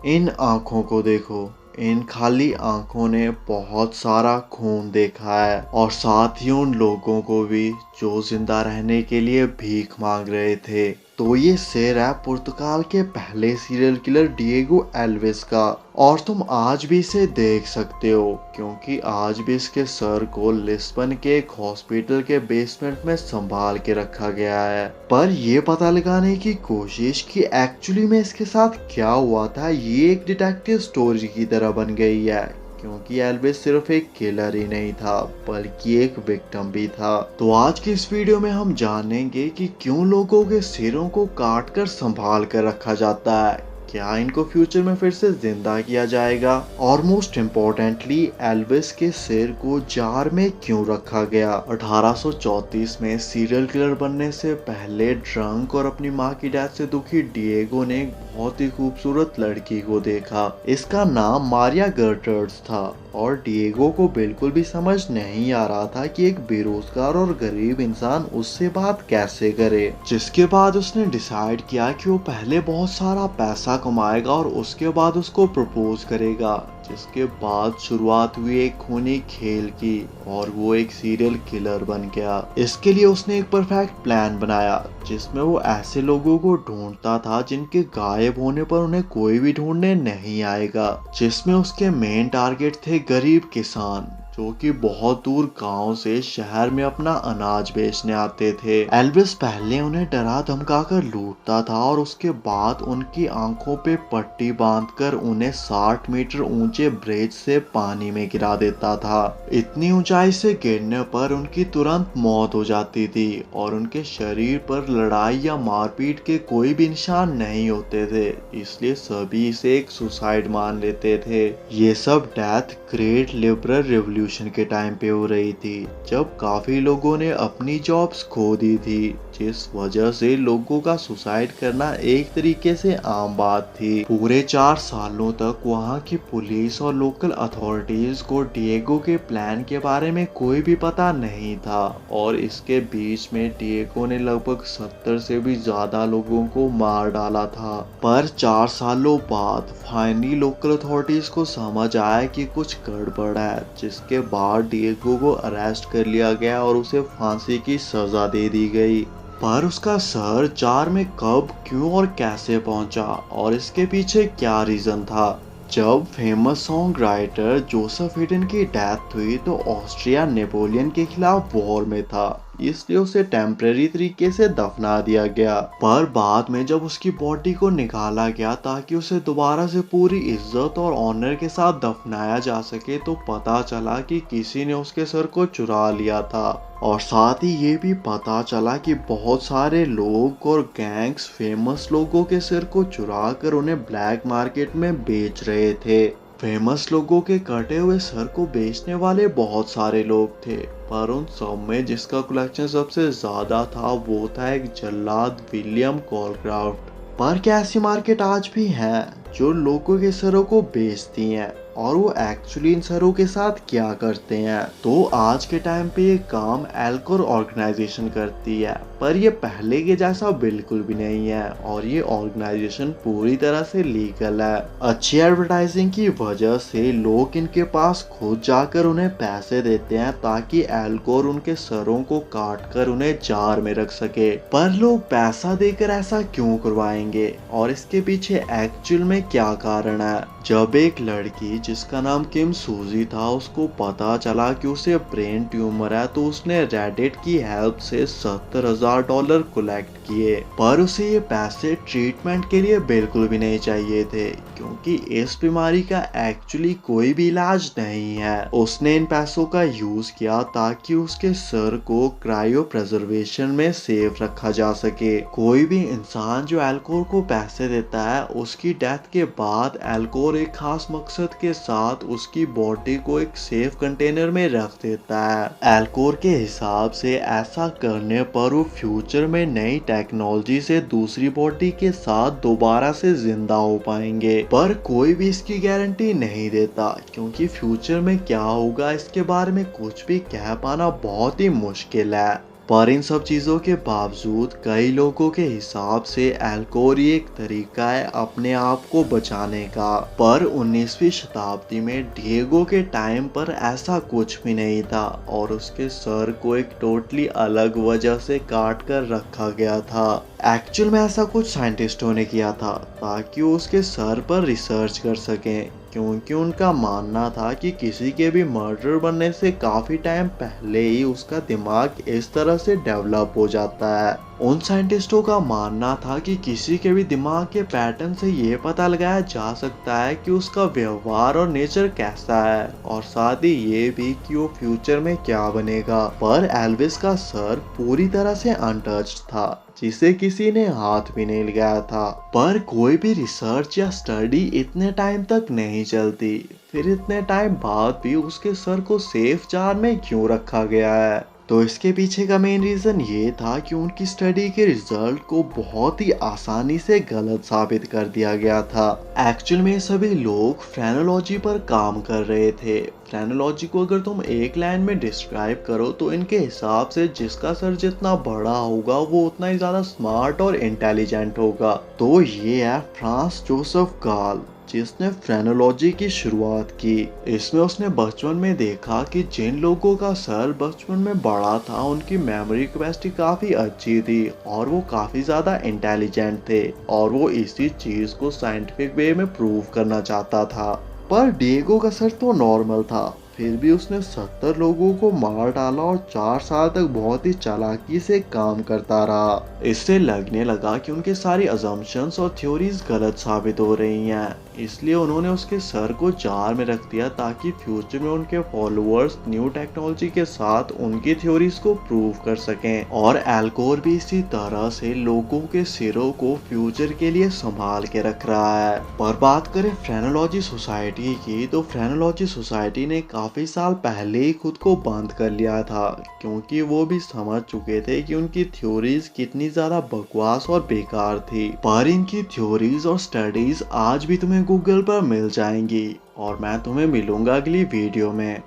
इन आंखों को देखो। इन खाली आंखों ने बहुत सारा खून देखा है और साथ ही उन लोगों को भी जो जिंदा रहने के लिए भीख मांग रहे थे। तो ये शेर है पुर्तगाल के पहले सीरियल किलर डिएगो एल्वेस का, और तुम आज भी इसे देख सकते हो क्योंकि आज भी इसके सर को लिस्बन के एक हॉस्पिटल के बेसमेंट में संभाल के रखा गया है। पर ये पता लगाने की कोशिश कि एक्चुअली में इसके साथ क्या हुआ था, ये एक डिटेक्टिव स्टोरी की तरह बन गई है, क्योंकि एल्विस सिर्फ एक किलर ही नहीं था बल्कि एक विक्टिम भी था। तो आज की इस वीडियो में हम जानेंगे कि क्यों लोगों के सिरों को काट कर संभाल कर रखा जाता है, क्या इनको फ्यूचर में फिर से जिंदा किया जाएगा, और मोस्ट इम्पोर्टेंटली एल्विस के सिर को जार में क्यों रखा गया। 1834 में सीरियल किलर बनने से पहले ड्रंक और अपनी माँ की डेथ से दुखी डिएगो ने एक बहुत ही खूबसूरत लड़की को देखा। इसका नाम मारिया गर्टर्ड्स था और डिएगो को बिल्कुल भी समझ नहीं आ रहा था कि एक बेरोजगार और गरीब इंसान उससे बात कैसे करे। जिसके बाद उसने डिसाइड किया कि वो पहले बहुत सारा पैसा कमाएगा और उसके बाद उसको प्रपोज करेगा, जिसके बाद शुरुआत हुई एक खूनी खेल की और वो एक सीरियल किलर बन गया। इसके लिए उसने एक परफेक्ट प्लान बनाया जिसमें वो ऐसे लोगों को ढूंढता था जिनके गायब होने पर उन्हें कोई भी ढूंढने नहीं आएगा। जिसमें उसके मेन टारगेट थे गरीब किसान जो कि बहुत दूर गांव से शहर में अपना अनाज बेचने आते थे। एल्विस पहले उन्हें डरा धमका कर लूटता था और उसके बाद उनकी आंखों पे पट्टी बांधकर उन्हें 60 मीटर ऊंचे ब्रिज से पानी में गिरा देता था। इतनी ऊंचाई से गिरने पर उनकी तुरंत मौत हो जाती थी और उनके शरीर पर लड़ाई या मारपीट के कोई भी निशान नहीं होते थे, इसलिए सभी इसे एक सुसाइड मान लेते थे। ये सब डेथ ग्रेट लिबरल रिवॉल्यूशन के टाइम पे हो रही थी, जब काफी लोगों ने अपनी जॉब्स खो दी थी, जिस वजह से लोगों का सुसाइड करना एक तरीके से आम बात थी। पूरे 4 सालों तक वहाँ की पुलिस और लोकल अथॉरिटीज को डिएगो के प्लान के बारे में कोई भी पता नहीं था और इसके बीच में डिएगो ने लगभग 70 से भी ज्यादा लोगों को मार डाला था। पर 4 सालों बाद फाइनली लोकल अथॉरिटीज को समझ आया कि कुछ गड़बड़ है, जिसके बाद डिएगो को अरेस्ट कर लिया गया और उसे फांसी की सजा दे दी गई। पर उसका सर जार में कब, क्यों और कैसे पहुंचा और इसके पीछे क्या रीजन था। जब famous song writer Joseph Hayden की डेथ हुई तो ऑस्ट्रिया नेपोलियन के खिलाफ वॉर में था, इसलिए उसे टेम्परेरी तरीके से दफना दिया गया। पर बाद में जब उसकी बॉडी को निकाला गया ताकि उसे दोबारा से पूरी इज्जत और ऑनर के साथ दफनाया जा सके, तो पता चला कि किसी ने उसके सर को चुरा लिया था। और साथ ही ये भी पता चला कि बहुत सारे लोग और गैंग्स फेमस लोगों के सिर को चुरा कर उन्हें ब्लैक मार्केट में बेच रहे थे। फेमस लोगों के कटे हुए सर को बेचने वाले बहुत सारे लोग थे, पर उन सब में जिसका कलेक्शन सबसे ज्यादा था वो था एक जल्लाद विलियम कॉलक्राफ्ट। पर क्या ऐसी मार्केट आज भी है जो लोगों के सरों को बेचती हैं और वो एक्चुअली इन सरों के साथ क्या करते हैं? तो आज के टाइम पे ये काम एल्कोर ऑर्गेनाइजेशन करती है, पर ये पहले के जैसा बिल्कुल भी नहीं है और ये ऑर्गेनाइजेशन पूरी तरह से लीगल है। अच्छी एडवर्टाइजिंग की वजह से लोग इनके पास खुद जाकर उन्हें पैसे देते हैं ताकि एल्कोर उनके सरों को काट कर उन्हें जार में रख सके। पर लोग पैसा देकर ऐसा क्यों करवाएंगे और इसके पीछे एक्चुअल में क्या कारण है? जब एक लड़की जिसका नाम किम सूजी था उसको पता चला कि उसे ब्रेन ट्यूमर है, तो उसने रेडिट की हेल्प से $70,000 कलेक्ट किए। पर उसे ये पैसे ट्रीटमेंट के लिए बिल्कुल भी नहीं चाहिए थे, क्योंकि इस बीमारी का एक्चुअली कोई भी इलाज नहीं है। उसने इन पैसों का यूज किया ताकि उसके सर को क्रायो प्रिजर्वेशन में सेफ रखा जा सके। कोई भी इंसान जो एल्कोर को पैसे देता है, उसकी डेथ के बाद एल्कोर एक खास मकसद के साथ उसकी बॉडी को एक सेफ कंटेनर में रख देता है। एल्कोर के हिसाब से ऐसा करने पर वो फ्यूचर में नई टेक्नोलॉजी से दूसरी बॉडी के साथ दोबारा से जिंदा हो पाएंगे। पर कोई भी इसकी गारंटी नहीं देता, क्योंकि फ्यूचर में क्या होगा इसके बारे में कुछ भी कह पाना बहुत ही मुश्किल है। पर इन सब चीजों के बावजूद कई लोगों के हिसाब से एल्कोर ही एक तरीका है अपने आप को बचाने का। पर 19वीं शताब्दी में डिएगो के टाइम पर ऐसा कुछ भी नहीं था और उसके सर को एक टोटली अलग वजह से काट कर रखा गया था। एक्चुअल में ऐसा कुछ साइंटिस्टों ने किया था ताकि वो उसके सर पर रिसर्च कर सकें, क्योंकि उनका मानना था कि किसी के भी मर्डर बनने से काफी टाइम पहले ही उसका दिमाग इस तरह से डेवलप हो जाता है। उन साइंटिस्टों का मानना था कि किसी के भी दिमाग के पैटर्न से ये पता लगाया जा सकता है कि उसका व्यवहार और नेचर कैसा है और साथ ही ये भी कि वो फ्यूचर में क्या बनेगा। पर एल्विस का सर पूरी तरह से अनटच्ड था, जिसे किसी ने हाथ भी नहीं लगाया था। पर कोई भी रिसर्च या स्टडी इतने टाइम तक नहीं चलती, फिर इतने टाइम बाद भी उसके सर को सेफ जार में क्यों रखा गया है? तो इसके पीछे का मेन रीजन ये था कि उनकी स्टडी के रिजल्ट को बहुत ही आसानी से गलत साबित कर दिया गया था। एक्चुअल में सभी लोग फ्रेनोलॉजी पर काम कर रहे थे। फ्रेनोलॉजी को अगर तुम एक लाइन में डिस्क्राइब करो तो इनके हिसाब से जिसका सर जितना बड़ा होगा वो उतना ही ज्यादा स्मार्ट और इंटेलिजेंट होगा। तो ये है फ्रांस जोसेफ गाल, जिसने फ्रेनोलॉजी की शुरुआत की। इसमें उसने बचपन में देखा कि जिन लोगों का सर बचपन में बड़ा था उनकी मेमोरी कैपेसिटी काफी अच्छी थी और वो काफी ज्यादा इंटेलिजेंट थे और वो इसी चीज को साइंटिफिक वे में प्रूव करना चाहता था। पर डिएगो का सर तो नॉर्मल था, फिर भी उसने 70 लोगों को मार डाला और 4 साल तक बहुत ही चालाकी से काम करता रहा। इससे लगने लगा कि उनके सारी अजम्पशंस और थ्योरीज गलत साबित हो रही हैं, इसलिए उन्होंने उसके सर को जार में रख दिया ताकि फ्यूचर में उनके फॉलोअर्स न्यू टेक्नोलॉजी के साथ उनकी थ्योरीज को प्रूव कर सकें। और एल्कोर भी इसी तरह से लोगों के सिरों को फ्यूचर के लिए संभाल के रख रहा है। पर बात करें फ्रेनोलॉजी सोसाइटी की, तो फ्रेनोलॉजी सोसाइटी ने काफी साल पहले ही खुद को बंद कर लिया था, क्योंकि वो भी समझ चुके थे कि उनकी थ्योरीज कितनी ज्यादा बकवास और बेकार थी। पर इनकी थ्योरीज और स्टडीज आज भी तुम्हें गूगल पर मिल जाएंगी और मैं तुम्हें मिलूंगा अगली वीडियो में।